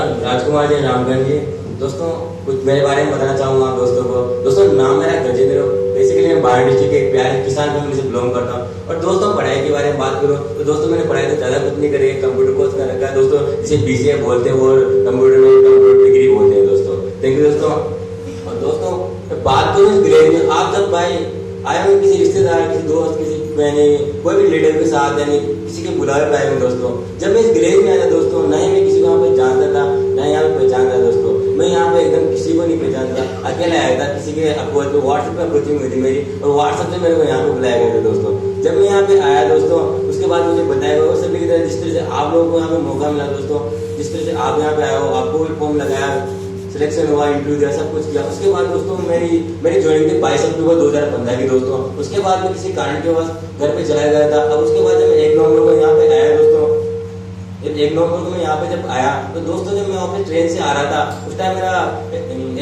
राजकुमार जी रामगंज जी। दोस्तों कुछ मेरे बारे में बताना चाहूंगा आप दोस्तों को। दोस्तों नाम मेरा गजेंद्र। बेसिकली मैं बारह डिस्ट्रिक्ट के एक प्यारे किसान फैमिली से बिलोंग करता हूँ। और दोस्तों पढ़ाई के बारे में बात करूँ तो दोस्तों मैंने पढ़ाई तो ज्यादा कुछ नहीं करी है, कंप्यूटर कोर्स कर रखा है दोस्तों, जिसे बीसीए बोलते हैं और कंप्यूटर में कंप्यूटर डिग्री बोलते हैं दोस्तों। थैंक यू दोस्तों। और दोस्तों बात करूँ ग्रेजुएशन, आप जब भाई आए हुए किसी रिश्तेदार, किसी दोस्त, किसी मैंने कोई भी लीडर के साथ यानी किसी के बुलावे पे आए हुए दोस्तों, जब मैं इस विलेज में आया दोस्तों, ना ही मैं किसी को यहाँ पे जानता था, ना ही यहाँ पे पहचानता दोस्तों। मैं यहाँ पे एकदम किसी को नहीं पहचानता, अकेला आया था। किसी के अप्रोच पे व्हाट्सएप पे अप्रोचिंग हुई थी मेरी, और व्हाट्सएप से मेरे को यहाँ पे बुलाया गया था दोस्तों। जब मैं यहाँ पे आया दोस्तों, उसके बाद मुझे बताया गया सभी की तरह, जिस तरह से आप लोगों को यहाँ पे मौका मिला दोस्तों, जिस तरह से आप यहाँ पे आए हो, आपको भी फॉर्म लगाया, सिलेक्शन हुआ, इंटरव्यू दिया, सब कुछ किया। उसके बाद दोस्तों मेरी ज्वाइनिंग थी 22 अक्टूबर 2015 की दोस्तों। उसके बाद मैं किसी कारण के वजह घर पे चला गया था। अब उसके बाद जब मैं 1 नवंबर को यहाँ पे आया दोस्तों, 1 नवंबर को मैं यहाँ पे जब आया तो दोस्तों जब मैं अपने ट्रेन से आ रहा था, उस टाइम मेरा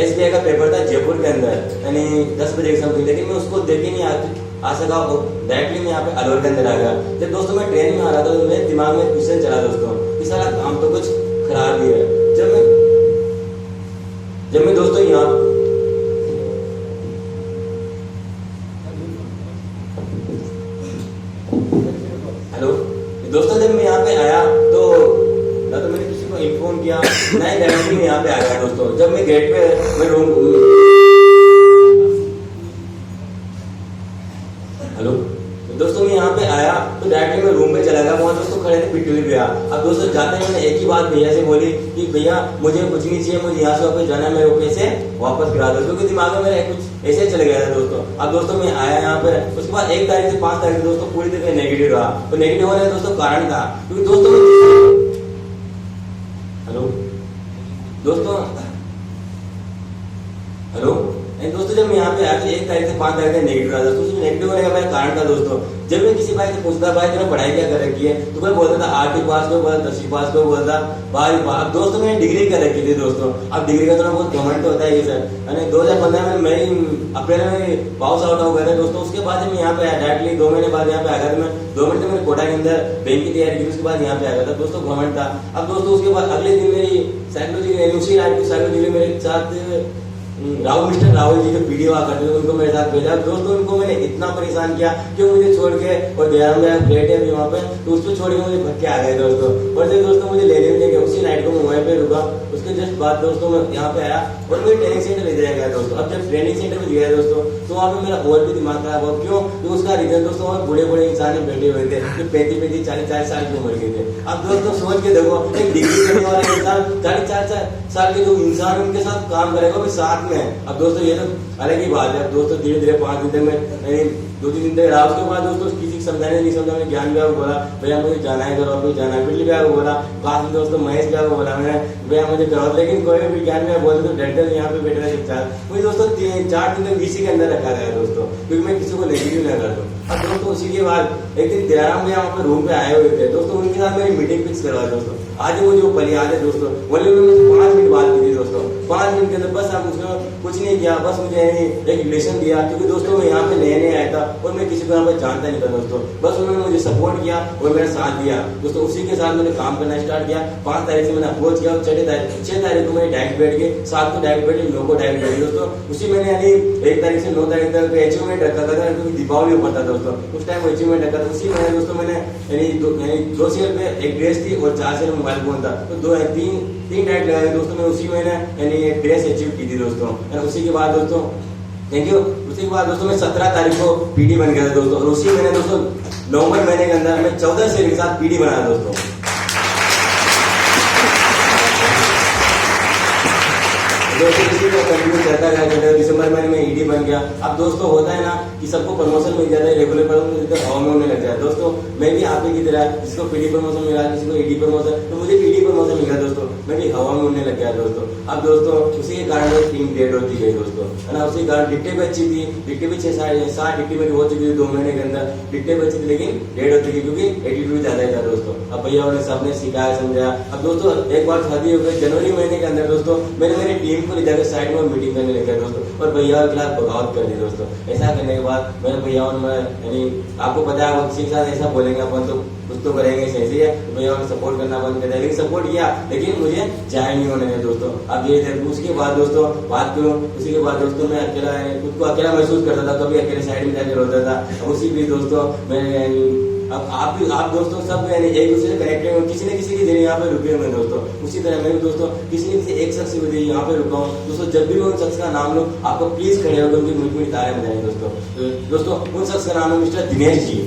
SBI का पेपर था जयपुर के अंदर, यानी 10 बजे एग्जाम थी, लेकिन मैं उसको देख ही नहीं आ सका। डायरेक्टली मैं यहाँ पे अलवर के अंदर आ गया। जब दोस्तों मैं ट्रेन में आ रहा था तो मेरे दिमाग में क्वेश्चन चला दोस्तों कि सारा काम तो कुछ खराब ही है। जब मैं दोस्तों यहाँ हेलो दोस्तों, जब मैं यहाँ पे आया तो ना तो मैंने किसी को इन्फॉर्म किया, ना ही डायरेक्टली मैं यहाँ पे आ गया दोस्तों। जब मैं गेट पे मैं रूम हेलो दोस्तों, मैं यहाँ पे आया तो डायरेक्टली मैं रूम पे चला गया। वहाँ दोस्तों खड़े थे, पिट्टू भैया। अब दोस्तों जाते हैं मैंने एक ही बात भैया से बोली कि भैया मुझे कुछ नहीं चाहिए, मुझे यहाँ से वापस जाना है, मेरे को पैसे वापस करा दो, क्योंकि दिमाग में मेरा कुछ ऐसे चले गया था दोस्तों। अब दोस्तों मैं आया यहाँ पे, उसके बाद 1 तारीख से 5 तारीख दोस्तों पूरी तरह नेगेटिव रहा। तो नेगेटिव होने का दोस्तों कारण था क्योंकि दोस्तों हेलो दोस्तों, जब मैं यहाँ पे आया तो 1 तारीख से 5 तारीख तक नेगेटिव रहा दोस्तों। उसमें नेगेटिव होने का मेरा कारण था दोस्तों, जब मैं किसी भाई से पूछता भाई तूने पढ़ाई क्या कर रखी है, तो कोई बोलता था 8वीं पास, कोई बोलता 10वीं पास, कोई बोलता 12वीं पास। दोस्तों मैंने डिग्री कर रखी थी दोस्तों। अब डिग्री का थोड़ा बहुत घमंड होता है ये सर। मैंने 2015 में अप्रैल में पास आउट हो गया था दोस्तों। उसके बाद मैं यहाँ पे आया, डायरेक्टली 2 महीने बाद यहाँ पे आ गया था। मैं 2 महीने मैंने कोटा के अंदर बैंक की तैयारी की, उसके बाद यहाँ पे आ गया था दोस्तों। घमंड था। अब दोस्तों उसके बाद अगले दिन मेरी साइकोलॉजी मेरे साथ मिस्टर राहुल जी जो वीडियो आ करते थे, उनको मेरे साथ भेजा दोस्तों। उनको मैंने इतना परेशान किया कि मुझे छोड़ के, और दयाराम मेरा फ्लैट है अभी वहाँ पे, तो उसको छोड़ के मुझे भग के आ गए दोस्तों। और जब दोस्तों मुझे लेने में गए, उसी नाइट को मैं वहीं पे रुका। उसके जस्ट बाद दोस्तों मैं यहाँ पे आया और मुझे ट्रेनिंग सेंटर ले जाया गया दोस्तों। अब जब ट्रेनिंग सेंटर में गया दोस्तों, तो वहाँ पे मेरा और भी दिमाग खराब हुआ। क्यों? तो उसका रीजन दोस्तों वहाँ बूढ़े इंसान बैठे हुए थे जो 35 40 साल की उम्र के थे। अब दोस्तों सोच के देखो, एक डिग्री करने वाला इंसान 40 साल के जो इंसान उनके साथ काम करेगा भी साथ में। अब दोस्तों ये तो अलग ही बात है। अब दोस्तों धीरे धीरे 5 दिन तक मैं 2-3 दिन तक रहा। उसके बाद दोस्तों किसी को समझाने नहीं समझा। मैं ज्ञान भैया को बोला भैया मुझे जाना है, करो जाना है। बिल्ली भैया को बोला, पास में दोस्तों महेश भैया को बोला मैंने भैया मुझे करो, लेकिन कोई भी ज्ञान भैया बोलते तो डरते यहाँ पे बैठे रहे चुपचाप। मुझे दोस्तों 4 दिन तक VC के अंदर रखा गया दोस्तों, क्योंकि मैं किसी को नेगेटिव ना कर दूं। अब दोस्तों उसी के बाद एक दिन दयाराम भैया वहाँ पे रूम पे आए हुए थे दोस्तों, उनके साथ मेरी मीटिंग फिक्स करवा दोस्तों। आज मुझे वो पल याद है दोस्तों। वही उन्होंने 5 मिनट बात की थी दोस्तों। 5 मिनट के अंदर बस आप उसने कुछ नहीं किया, बस मुझे एक रिलेशन दिया, क्योंकि दोस्तों मैं यहाँ पे नए आया था और मैं किसी को यहाँ पे जानता नहीं था दोस्तों। बस उन्होंने मुझे सपोर्ट किया और मेरा साथ दिया दोस्तों। उसी के साथ मैंने काम करना स्टार्ट किया। 5 तारीख से मैंने अप्रोच किया और 6 तारीख को मैंने डायरेक्ट बैठ के, 7 को डायरेक्ट बैठ के, 9 को डायरेक्ट बैठ दोस्तों। उसी मैंने यानी 1 तारीख से 9 तारीख तक अचीवमेंट रखा था, क्योंकि दीपावली ऊपर था दोस्तों। उस टाइम अचीवमेंट रखा था। उसी मैंने दोस्तों मैंने यानी 2 शेयर पे एक ड्रेस थी और 4 शेयर मोबाइल फोन था, तो 3 डायरेक्ट लगाए दोस्तों। मैं उसी महीने यानी ड्रेस अचीव की थी दोस्तों। उसी के बाद दोस्तों थैंक यू। उसी के बाद दोस्तों मैं 17 तारीख को PD बन गया था दोस्तों। और उसी महीने दोस्तों नवंबर महीने के अंदर मैं 14 शेयर के साथ PD बनाया दोस्तों। दोस्तों इसी को कंटिन्यू करता गया। दिसंबर महीने में ED बन गया। अब दोस्तों होता है ना कि सबको प्रमोशन मिल जाता है, रेगुलर प्रमोशन हवा में होने लग जाए दोस्तों। मैं भी आप ही की तरह, जिसको PD प्रमोशन मिला, किसी को ED प्रमोशन, तो मुझे PD प्रमोशन मिला दोस्तों। मैं भी हवा में उड़ने लग गया दोस्तों। अब दोस्तों उसी के कारण टीम डेड होती गई दोस्तों, है ना। उसी कारण डिक्टे भी अच्छी थी, डिक्टे भी 6-7 डिक्टे मेरी हो चुकी थी 2 महीने के अंदर। डिक्टे भी अच्छी थी लेकिन डेड होती गई, क्योंकि एटीट्यूड ज्यादा था दोस्तों। अब भैया उन्हें सबने सिखाया समझाया। अब दोस्तों एक बार शादी हो गई, जनवरी महीने के अंदर दोस्तों मैंने मेरी टीम को ले जाकर साइड में मीटिंग करने लग गया दोस्तों, और भैया के खिलाफ बगावत कर दी दोस्तों। ऐसा करने के बाद मैंने भैया में यानी आपको पता है किसी के साथ ऐसा बोलेंगे अपन तो कुछ तो करेंगे सही है, तो भैया उन्हें सपोर्ट करना बंद कर दिया, लेकिन सपोर्ट किया लेकिन मुझे जाए नहीं होने दोस्तों। अब ये उसके बाद दोस्तों बात करूँ, उसी के बाद दोस्तों मैं अकेला खुद को अकेला महसूस करता था, कभी अकेले साइड में जाकर रोता था। अब उसी भी दोस्तों मैं अब आप दोस्तों सब एक दूसरे से कनेक्टेड हो, किसी न किसी के जरिए यहाँ पे रुके हुए दोस्तों। उसी तरह मैं भी दोस्तों किसी न किसी एक शख्स के वजह यहाँ पे रुका हूँ दोस्तों। जब भी मैं उन शख्स का नाम लूँ आपको प्लीज खड़े होकर उनकी मीठी मीठी तारीफ बताएंगे दोस्तों। तो दोस्तों उन शख्स का नाम है मिस्टर दिनेश जी।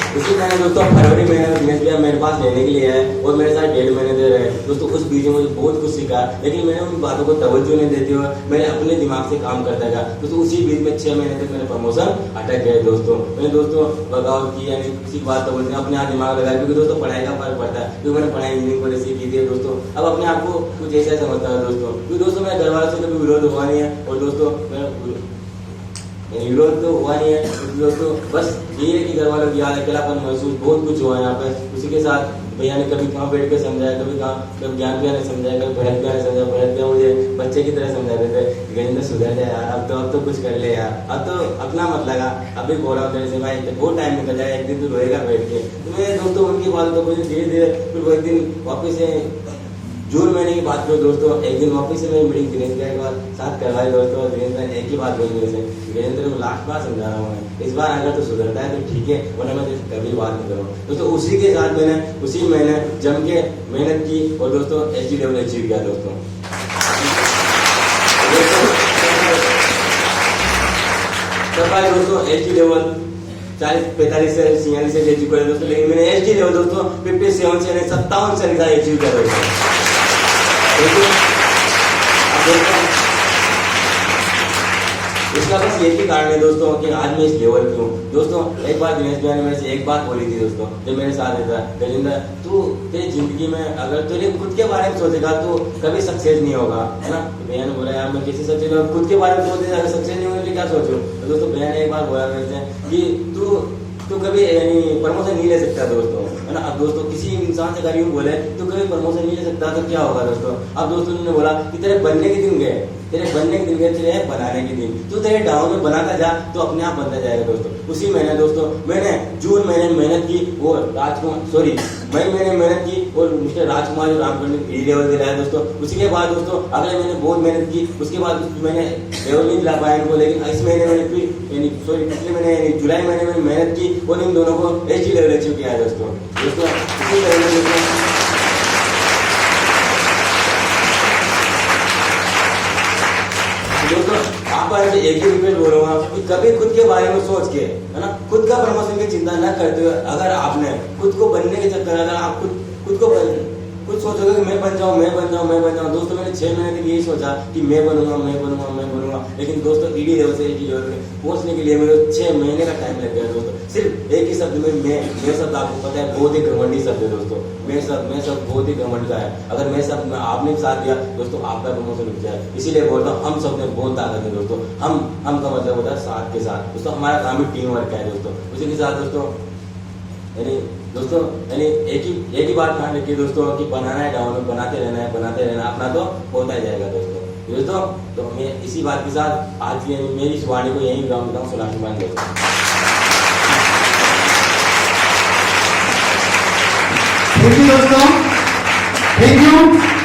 इसी तरह दोस्तों फरवरी महीने में दिनेश भैया मेरे पास लेने के लिए आए और मेरे साथ 1.5 महीने दे रहे दोस्तों। उस बीच में मुझे बहुत कुछ सीखा, लेकिन मैंने उन बातों को तवज्जो नहीं देते हुए मैंने अपने दिमाग से काम करता गया दोस्तों। उसी बीच में 6 महीने तक मेरे प्रमोशन अटक गए दोस्तों। मैंने दोस्तों बगावत की, यानी किसी बात तवज्जो अपने यहाँ दिमाग लगाया, क्योंकि दोस्तों पढ़ाई का फर्क पड़ता है, क्योंकि मैंने पढ़ाई इंजीनियरिंग कॉलेज से की थी दोस्तों। अब अपने आप को कुछ ऐसा समझता है दोस्तों, क्योंकि दोस्तों मेरे घर वालों से कभी विरोध हुआ नहीं है, और दोस्तों विरोध तो हुआ नहीं है दोस्तों। बस ये है कि घर वालों की याद अकेलापन महसूस बहुत कुछ हुआ यहाँ पे। उसी के साथ भैया ने कभी कहाँ बैठ कर समझाया, कभी ज्ञान भैया ने समझाया, कभी भरत भैया ने समझाया। भरत भैया मुझे बच्चे की तरह समझाते थे, गजेंद्र सुधर जाए यार, अब तो कुछ कर ले यार, अब तो अपना मत लगा। अभी बोल रहा हूँ तेरे से भाई बहुत टाइम निकल जाए, एक दिन तू रोएगा बैठ के। तो मेरे दोस्तों उनकी बात तो मुझे धीरे धीरे फिर वो एक दिन वापस से जून महीने की बात करो दोस्तों, एक दिन वापस से मेरी मीटिंग दिनेश भैया के साथ करवाई दोस्तों। और दिनेश भैया एक ही बात बोली मेरे से, गजेंद्र को लास्ट बार समझा रहा हूँ मैं, इस बार अगर तो सुधरता है तो ठीक है, वरना मैं कभी बात नहीं करूँ दोस्तों। उसी के साथ मैंने उसी महीने जम के मेहनत की और दोस्तों HD लेवल अचीव किया दोस्तों। दोस्तों HD लेवल 40-45 से 46 से अचीव किया दोस्तों, लेकिन मैंने HD लेवल दोस्तों 57 से 57 से अचीव किया दोस्तों। इसका बस एक ही कारण है दोस्तों कि आज मैं इस लेवल पे हूँ दोस्तों। एक बार दिनेश भैया ने मेरे से एक बात बोली थी दोस्तों, जब मेरे साथ रहता है, गजेंद्र तू तेरी जिंदगी में अगर तेरे खुद के बारे में सोचेगा तो कभी सक्सेस नहीं होगा, है ना। भैया ने बोला यार मैं किसी सक्सेस खुद के बारे में सोचते अगर सक्सेस नहीं होगा तो क्या सोचूं। तो दोस्तों भैया ने एक बार बोला मेरे से कि तू कभी यानी प्रमोशन नहीं ले सकता दोस्तों, है ना। अब दोस्तों किसी इंसान से अगर यूं बोले तो कभी प्रमोशन नहीं ले सकता तो क्या होगा दोस्तों। अब दोस्तों ने बोला कि तेरे बनने के दिन गए, तेरे बनने के दिन गए, तेरे बनाने के दिन, तू तेरे डाउन में बनाता जा तो अपने आप बनता जाएगा दोस्तों। उसी महीने दोस्तों मैंने जून महीने मेहनत की, वो मई महीने मेहनत की और मिस्टर राजकुमार जो रामगढ़ में E लेवल दिलाया दोस्तों। उसी के बाद दोस्तों अगले महीने बहुत मेहनत की, उसके बाद मैंने लेवल नहीं दिला पाया इनको, लेकिन इस महीने मैंने फिर पिछले महीने जुलाई महीने में मेहनत की और इन दोनों को HD लेवल अचीव किया है दोस्तों। इसी तरह दोस्तों आप एक ही रिपीट बोल रहा हूँ कि कभी खुद के बारे में सोच के, है ना, खुद का प्रमोशन की चिंता न करते हुए अगर आपने खुद को बनने के चक्कर अगर आप खुद को कुछ सोचोगे कि मैं बन जाऊँ दोस्तों। मैंने 6 महीने तक यही सोचा कि मैं बनूंगा, लेकिन दोस्तों ED लेवल से HD लेवल में पहुंचने के लिए मेरे 6 महीने का टाइम लग गया दोस्तों। सिर्फ एक ही शब्द में मैं शब्द आपको पता है बहुत ही घमंडी शब्द है दोस्तों। मैं शब्द बहुत ही घमंड का है, अगर मैं शब्द में आपने साथ दिया दोस्तों आपका प्रमोशन रुक जाए। इसीलिए बोलता हूँ हम सब में बहुत ताकत है दोस्तों। हम का मतलब होता है साथ के साथ दोस्तों, हमारा काम ही टीम वर्क है दोस्तों। उसी के साथ दोस्तों यानी एक ही बात ध्यान रखिए दोस्तों कि बनाना है डाउन बनाते रहना, अपना तो होता ही जाएगा दोस्तों। तो मैं इसी बात के साथ आज की मेरी इस वाणी को यही विराम देता हूँ। सुलामान दोस्तों, थैंक यू दोस्तों, थैंक यू।